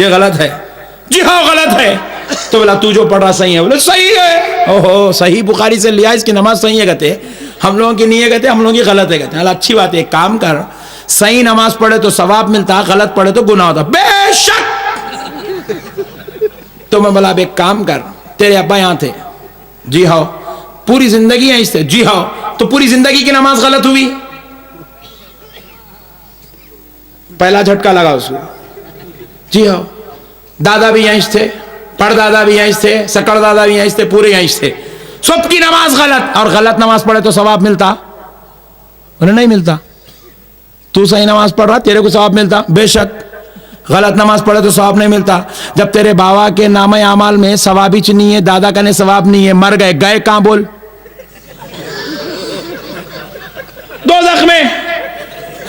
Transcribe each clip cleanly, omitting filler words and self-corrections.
ये गलत है। जी हाँ गलत है। तो बोला तू जो पढ़ रहा सही है? बोले सही है। ओहो, सही बुखारी से लिया, इसकी नमाज सही है कहते, हम लोगों की नहीं है कहते, हम लोगों की गलत है कहते। अच्छी बात है, एक काम कर, सही नमाज पढ़े तो सवाब मिलता, गलत पढ़े तो गुनाह होता। बेशक। तो मैं बोला अब एक काम कर, तेरे अब्बा यहां थे? जी हाँ। पूरी जिंदगी यहीं थे? जी हाँ। तो पूरी जिंदगी की नमाज गलत हुई? पहला झटका लगा उसको। जी हाँ। दादा भी यहीं थे, परदादा भी यहीं थे, सकड़ दादा भी यहीं थे, पूरे यहीं थे, सबकी नमाज गलत। और गलत नमाज पढ़े तो सवाब मिलता? उन्हें नहीं मिलता। तू सही नमाज पढ़ रहा, तेरे को सवाब मिलता। बेशक। गलत नमाज पढ़े तो सवाब नहीं मिलता। जब तेरे बाबा के नामे आमाल में सवाब ही नहीं है, दादा का ने सवाब नहीं है, मर गए, गए कहां बोल? दोज़ख में।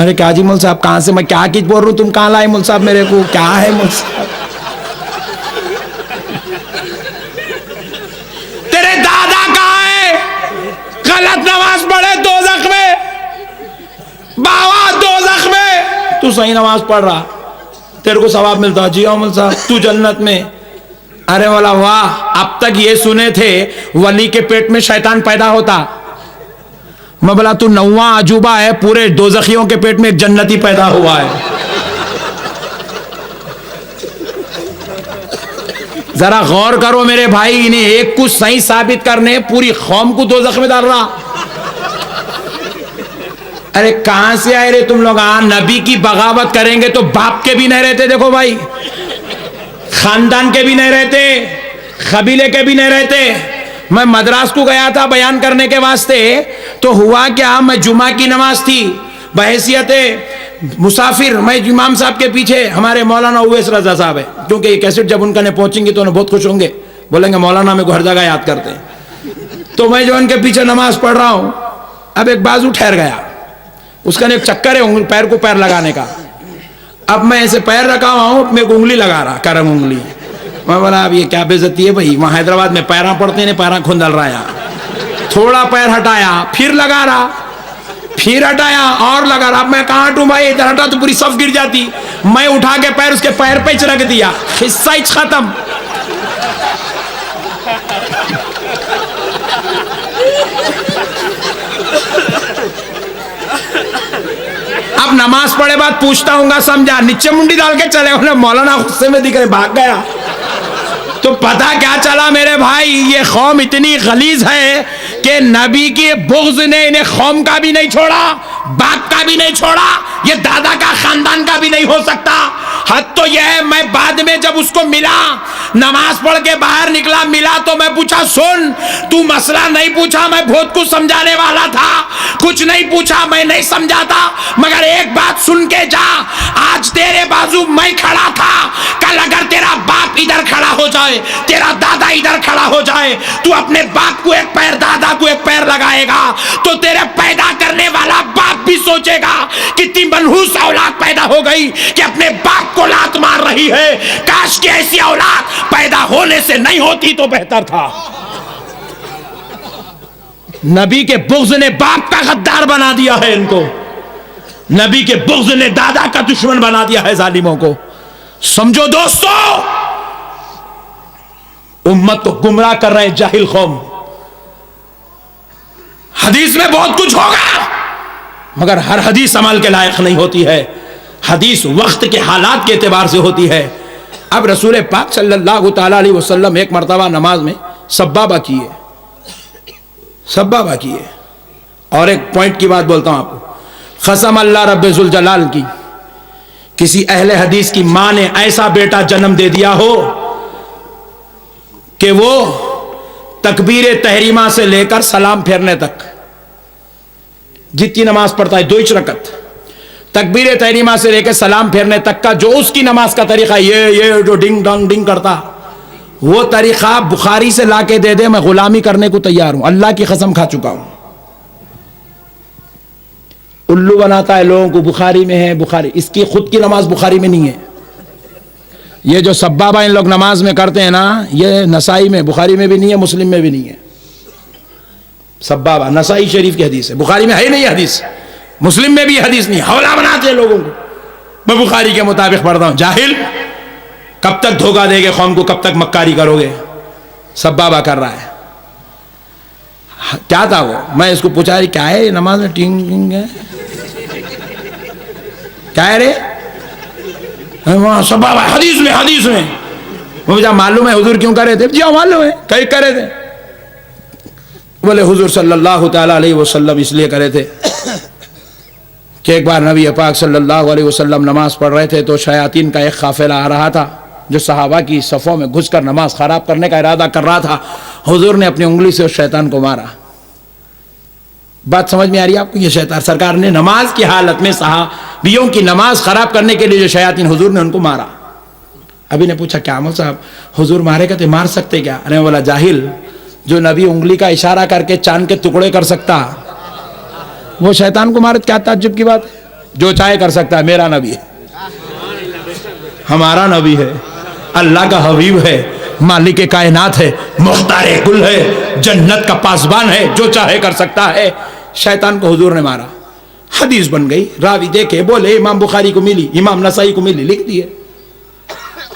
अरे क्या जी मुल साहब, कहां से मैं क्या चीज बोल रहा हूं, तुम कहां लाए मुल साहब मेरे को? क्या है मुल साहब? तेरे दादा कहां है? गलत नमाज पढ़े दोज़ख में, बाबा दोज़ख में, तू सही नमाज पढ़ रहा, तेरे को सवाब मिलता। जी हाँ मुल साहब, तू जन्नत में। अरे वाला वाह, अब तक ये सुने थे वली के पेट में शैतान पैदा होता। मैं बोला तू नौवा अजूबा है, पूरे दोज़खियों के पेट में एक जन्नती पैदा हुआ है। जरा गौर करो मेरे भाई, इन्हें एक कुछ सही साबित करने पूरी कौम को दोज़ख में डाल रहा। अरे कहां से आए रे तुम लोग? नबी की बगावत करेंगे तो बाप के भी नहीं रहते, देखो भाई, खानदान के भी नहीं रहते, कबीले के भी नहीं रहते। मैं मद्रास को गया था बयान करने के वास्ते, तो हुआ क्या, मैं जुमा की नमाज थी, बहैसियत मुसाफिर मैं इमाम साहब के पीछे, हमारे मौलाना उवैस रजा साहब है, क्योंकि ये कैसेट जब उनका ने पहुंचेंगे तो उन्हें बहुत खुश होंगे, बोलेंगे मौलाना मेरे को हर जगह याद करते हैं। तो मैं जो उनके पीछे नमाज पढ़ रहा हूं, अब एक बाजू ठहर गया, उसका एक चक्कर है पैर को पैर लगाने का। अब मैं ऐसे पैर रखा हुआ हूं, मेरे को उंगली लगा रहा, करम उंगली। मैं बोला अब ये क्या बेइज्जती है भाई, वहां हैदराबाद में पैरा पड़ते हैं, पैरा खुंदल रहा है। थोड़ा पैर हटाया, फिर लगा रहा, फिर हटाया और लगा रहा। अब मैं कहां हटूं भाई, इधर हटा तो पूरी सफ गिर जाती। मैं उठा के पैर उसके पैर पे रख दिया, हिस्सा ही खत्म। अब नमाज पढ़े बाद पूछता हूँ, समझा, नीचे मुंडी डाल के चले उन्हें, मौलाना गुस्से में दिख रहे, भाग गया। तो पता क्या चला मेरे भाई, ये कौम इतनी गलीज है कि नबी के बुग़्ज़ ने इन्हें कौम का भी नहीं छोड़ा, बाप का भी नहीं छोड़ा, ये दादा का खानदान का भी नहीं हो सकता। हद तो यह है, मैं बाद में जब उसको मिला, नमाज पढ़ के बाहर निकला, मिला तो मैं पूछा, सुन तू मसला नहीं पूछा, मैं बहुत कुछ समझाने वाला था, कुछ नहीं पूछा, मैं नहीं समझाता, मगर एक बात सुन के जा, आज तेरे बाजू मैं खड़ा था, कल अगर तेरा बाप इधर खड़ा हो जाए, तेरा दादा इधर खड़ा हो जाए, तू अपने बाप को एक पैर, दादा को एक पैर लगाएगा, तो तेरे पैदा करने वाला बाप भी सोचेगा कितनी मनहूस औलाद पैदा हो गई कि अपने बाप को लात मार रही है, काश की ऐसी औलाद पैदा होने से नहीं होती तो बेहतर था। नबी के बुग़्ज़ ने बाप का गद्दार बना दिया है इनको, नबी के बुग़्ज़ ने दादा का दुश्मन बना दिया है जालिमों को। समझो दोस्तों, उम्मत को गुमराह कर रहे हैं जाहिल कौम। हदीस में बहुत कुछ होगा, मगर हर हदीस अमल के लायक नहीं होती है। हदीस वक्त के हालात के एतबार से होती है। अब रसूल पाक सल्लल्लाहु तआला अलैहि वसल्लम एक मरतबा नमाज में सब्बाबा किए, सब्बाबा किए। और एक पॉइंट की बात बोलता हूं आपको, कसम अल्लाह रब्बुल जलाल की, किसी अहले हदीस की मां ने ऐसा बेटा जन्म दे दिया हो कि वो तकबीर तहरीमा से लेकर सलाम फेरने तक जितनी नमाज पढ़ता है, 2 रकत, तकबीर तहरीमा से लेकर सलाम फेरने तक का जो उसकी नमाज का तरीका, ये जो डिंग डंग डिंग करता, वो तरीका बुखारी से लाके दे दे, मैं गुलामी करने को तैयार हूं, अल्लाह की कसम खा चुका हूं। उल्लू बनाता है लोगों को, बुखारी में है, बुखारी, इसकी खुद की नमाज बुखारी में नहीं है। ये जो सब्बाबा इन लोग नमाज में करते हैं ना, ये नसाई में, बुखारी में भी नहीं है, मुस्लिम में भी नहीं है। सब्बाबा नसाई शरीफ की हदीस है, बुखारी में है नहीं हदीस, मुस्लिम में भी हदीस नहीं। हौला बनाते हैं लोगों को, मैं बुखारी के मुताबिक पढ़ता हूं, जाहिल। कब तक धोखा देगे कौम को, कब तक मक्कारी करोगे? सब बाबा कर रहा है। क्या था वो? मैं इसको पूछा रही क्या है नमाज में टिंग टिंग है, क्या है रे? वहां सब बाबा हदीस में मुझे मालूम है हुजूर क्यों कर रहे थे? जी मालूम है, कहीं कर रहे थे। बोले हुजूर सल्लल्लाहु ताला अलैहि वसल्लम इसलिए करे थे कि एक बार नबी पाक सल्लल्लाहु अलैहि वसल्लम नमाज पढ़ रहे थे तो शयातीन का एक काफिला आ रहा था जो सहाबा की सफ़ों में घुसकर नमाज खराब करने का इरादा कर रहा था। हुजूर ने अपनी उंगली से उस शैतान को मारा। बात समझ में आ रही है आपको? ये शैतान सरकार ने नमाज की हालत में सहाबियों की नमाज खराब करने के लिए जो शयातीन, हुजूर ने उनको मारा। अभी ने पूछा क्या मौला साहब हुजूर मारे कहते मार सकते क्या? अरे बोला जाहिल, जो नबी उंगली का इशारा करके चांद के टुकड़े कर सकता वो शैतान को मारे, क्या ताज्जुब की बात? जो चाहे कर सकता है। मेरा नबी है, हमारा नबी है, अल्लाह का हबीब है, मालिक कायनात है, मुख्तार कुल है, जन्नत का पासबान है, जो चाहे कर सकता है। शैतान को हुजूर ने मारा, हदीस बन गई। रावी देखे बोले इमाम बुखारी को मिली, इमाम नसाई को मिली, लिख दिए।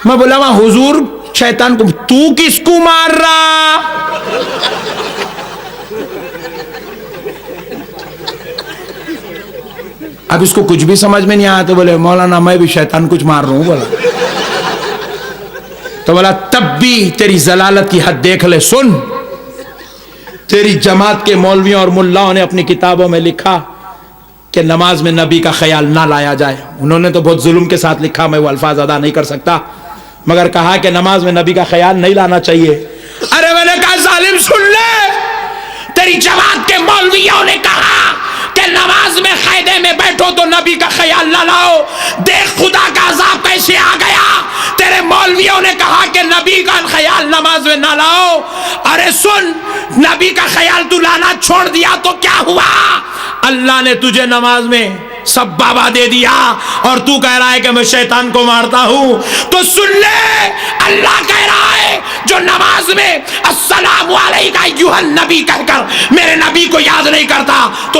मैं बोला वहां हुजूर शैतान को, तू किसको मार रहा? अब इसको कुछ भी समझ में नहीं आया तो बोले मौलाना मैं भी शैतान कुछ मार रहा हूं। बोला तो बोला तब भी तेरी जलालत की हद देख ले। सुन, तेरी जमात के मौलवियों और मुल्लाओं ने अपनी किताबों में लिखा कि नमाज में नबी का ख्याल ना लाया जाए। उन्होंने तो बहुत जुल्म के साथ लिखा, मैं वो अल्फाज अदा नहीं कर सकता, मगर कहा कि नमाज में नबी का ख्याल नहीं लाना चाहिए। अरे मैंने कहा जालिम सुन ले, तेरी जमात के मौलवियों ने कहा कि नमाज में कायदे में बैठो तो नबी का ख्याल ना लाओ। देख खुदा का अजाब कैसे आ गया। तेरे मौलवियों ने कहा कि नबी का ख्याल नमाज में ना लाओ। अरे सुन, नबी का ख्याल तू लाना छोड़ दिया तो क्या हुआ? अल्लाह ने तुझे नमाज में सब बाबा दे दिया और तू कह रहा है कि मैं शैतान को मारता हूं। तो सुन ले, अल्लाह कह रहा है जो नमाज में अस्सलामु अलैका अय्युहन नबी कहकर मेरे नबी को याद नहीं करता तो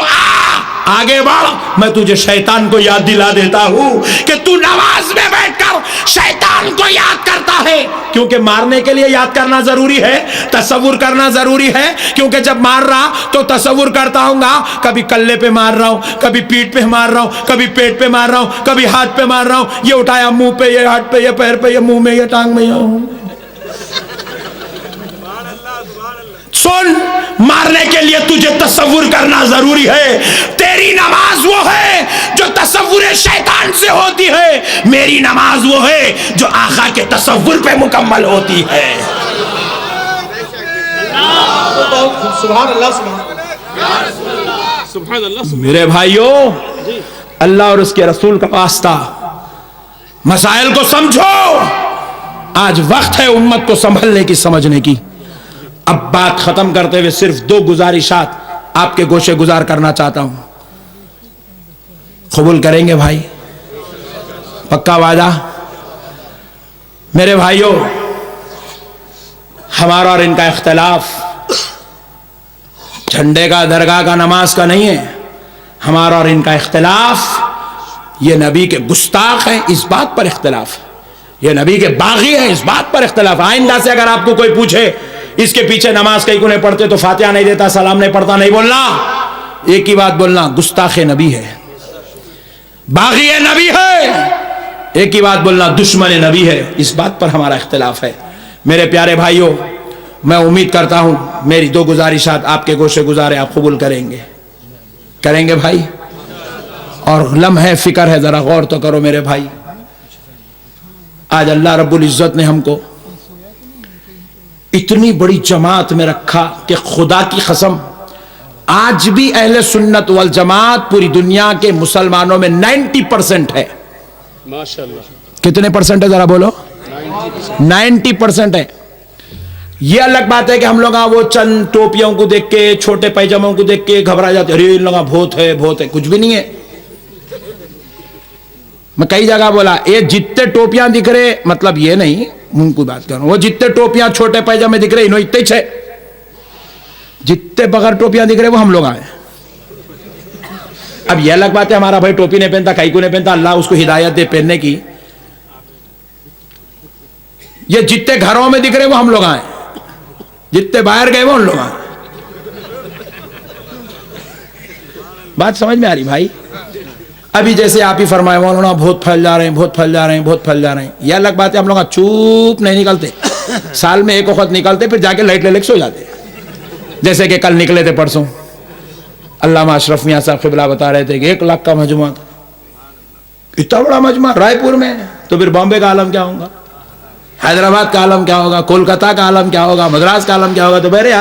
आगे बढ़, मैं तुझे शैतान को याद दिला देता हूं कि तू नमाज में बैठकर शैतान को याद करता है। क्योंकि मारने के लिए याद करना जरूरी है, तसव्वुर करना जरूरी है। क्योंकि जब मार रहा तो तसव्वुर करता हूंगा, कभी कल्ले पे मार रहा हूं, कभी पीठ पे मार रहा हूं, कभी पेट पे मार रहा हूं, कभी हाथ पे मार रहा हूं, ये उठाया मुंह पे, ये हाथ पे, ये पैर पे, ये मुंह में, ये टांग में। सुन, मारने के लिए तुझे तसव्वुर करना जरूरी है। तेरी नमाज वो है जो तसव्वुर शैतान से होती है, मेरी नमाज वो है जो आका के तसव्वुर पे मुकम्मल होती है। सुभान अल्लाह, मेरे भाइयों, अल्लाह और उसके रसूल का वास्ता, मसाइल को समझो। आज वक्त है उम्मत को संभलने की, समझने की। अब बात खत्म करते हुए सिर्फ दो गुजारिशात आपके गोशे गुजार करना चाहता हूं। कबूल करेंगे भाई? पक्का वादा? मेरे भाइयों, हमारा और इनका इख्तलाफ झंडे का, दरगाह का, नमाज का नहीं है। हमारा और इनका इख्तलाफ ये नबी के गुस्ताख हैं, इस बात पर इख्तलाफ है। ये नबी के बागी हैं, इस बात पर इख्तलाफ। आइंदा से अगर आपको कोई पूछे इसके पीछे नमाज कहीं को नहीं पढ़ते तो फातिहा नहीं देता, सलाम नहीं पढ़ता, नहीं बोलना। एक ही बात बोलना, गुस्ताख नबी है, बागी नबी है। एक ही बात बोलना, दुश्मन नबी है। इस बात पर हमारा इख्तलाफ है। मेरे प्यारे भाइयों, मैं उम्मीद करता हूं मेरी दो गुजारिशात आपके गोशे गुजारे आप कबूल करेंगे। करेंगे भाई? और लम्हे फिक्र है, जरा गौर तो करो मेरे भाई। आज अल्लाह रब्बुल इज्जत ने हमको इतनी बड़ी जमात में रखा कि खुदा की कसम आज भी अहले सुन्नत वल जमात पूरी दुनिया के मुसलमानों में 90% है। माशाअल्लाह। कितने परसेंट है जरा बोलो? 90% है। यह अलग बात है कि हम लोग वो चंद टोपियों को देख के, छोटे पैजामों को देख के घबरा जाते, अरे इन लोग भूत है, भूत है। कुछ भी नहीं है। मैं कई जगह बोला, ये जितने टोपियां दिख रहे, मतलब ये नहीं मुंह की बात कर रहा हूं, वो जितने टोपियां छोटे पैजामे दिख रहे इन्हों इतने ही, जितने बगैर टोपियां दिख रहे वो हम लोग आए। अब यह अलग बात है हमारा भाई टोपी नहीं पहनता, कई को नहीं पहनता, अल्लाह उसको हिदायत दे पहनने की। ये जितने घरों में दिख रहे वो हम लोग आए, जितने बाहर गए वो हम लोग आए। बात समझ में आ रही भाई? अभी जैसे आप ही फरमाए मौलाना बहुत फैल जा रहे हैं, बहुत फैल जा रहे हैं, बहुत फैल जा रहे हैं, यह अलग बात है। हम लोग चुप नहीं निकलते, साल में एक वक्त निकलते, फिर जाके लाइट ले सो जाते। जैसे कि कल निकले थे परसों, अल्लामा अशरफ मियां साहब क़िबला बता रहे थे कि 1 लाख का मजमा था। इतना बड़ा मजमा रायपुर में, तो फिर बॉम्बे का आलम क्या होगा, हैदराबाद का आलम क्या होगा, कोलकाता का आलम क्या होगा, मद्रास का आलम क्या होगा? तो मेरे